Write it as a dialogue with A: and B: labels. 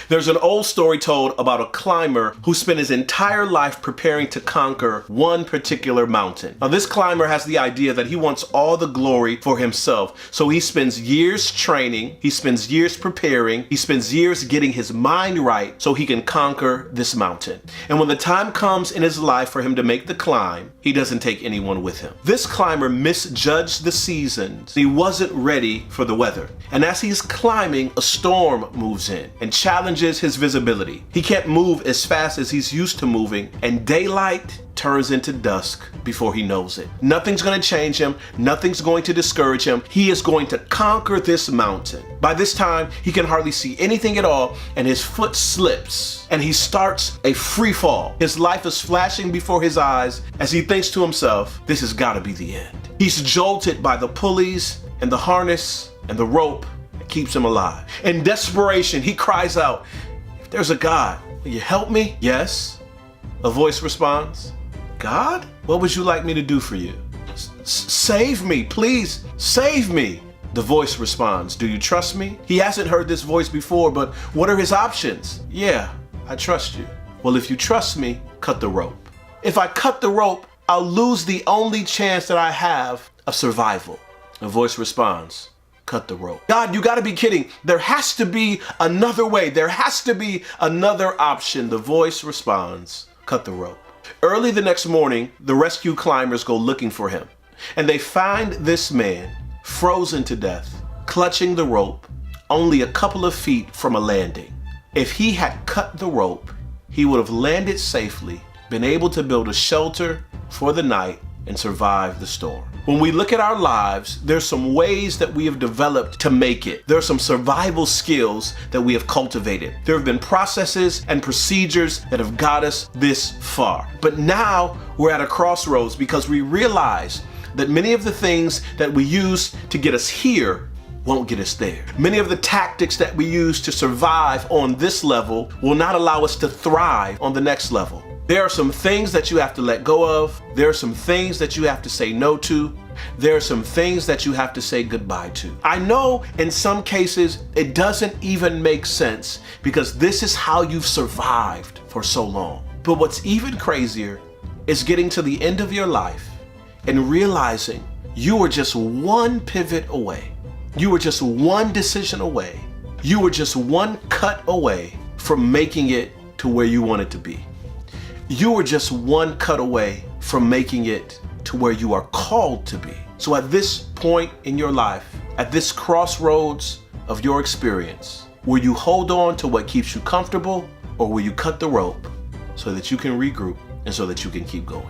A: There's an old story told about a climber who spent his entire life preparing to conquer one particular mountain. Now, this climber has the idea that he wants all the glory for himself. So he spends years training, he spends years preparing, he spends years getting his mind right so he can conquer this mountain. And when the time comes in his life for him to make the climb, he doesn't take anyone with him. This climber misjudged the seasons. He wasn't ready for the weather. And as he's climbing, a storm moves in and challenges his visibility. He can't move as fast as he's used to moving, and daylight turns into dusk before he knows it. Nothing's going to change him. Nothing's going to discourage him. He is going to conquer this mountain. By this time, he can hardly see anything at all, and his foot slips, and he starts a free fall. His life is flashing before his eyes as he thinks to himself, this has got to be the end. He's jolted by the pulleys and the harness and the rope that keeps him alive. In desperation, he cries out, if there's a God, will you help me? Yes, a voice responds. God? What would you like me to do for you? Save me, please, save me. The voice responds, do you trust me? He hasn't heard this voice before, but what are his options? Yeah, I trust you. Well, if you trust me, cut the rope. If I cut the rope, I'll lose the only chance that I have of survival. The voice responds, cut the rope. God, you gotta be kidding. There has to be another way. There has to be another option. The voice responds, cut the rope. Early the next morning, the rescue climbers go looking for him, and they find this man frozen to death, clutching the rope, only a couple of feet from a landing. If he had cut the rope, he would have landed safely, been able to build a shelter for the night, and survive the storm. When we look at our lives, there's some ways that we have developed to make it. There are some survival skills that we have cultivated. There have been processes and procedures that have got us this far. But now we're at a crossroads because we realize that many of the things that we use to get us here won't get us there. Many of the tactics that we use to survive on this level will not allow us to thrive on the next level. There are some things that you have to let go of. There are some things that you have to say no to. There are some things that you have to say goodbye to. I know in some cases it doesn't even make sense because this is how you've survived for so long. But what's even crazier is getting to the end of your life and realizing you were just one pivot away. You were just one decision away. You were just one cut away from making it to where you wanted to be. You were just one cut away from making it to where you are called to be. So at this point in your life, at this crossroads of your experience, will you hold on to what keeps you comfortable, or will you cut the rope so that you can regroup and so that you can keep going?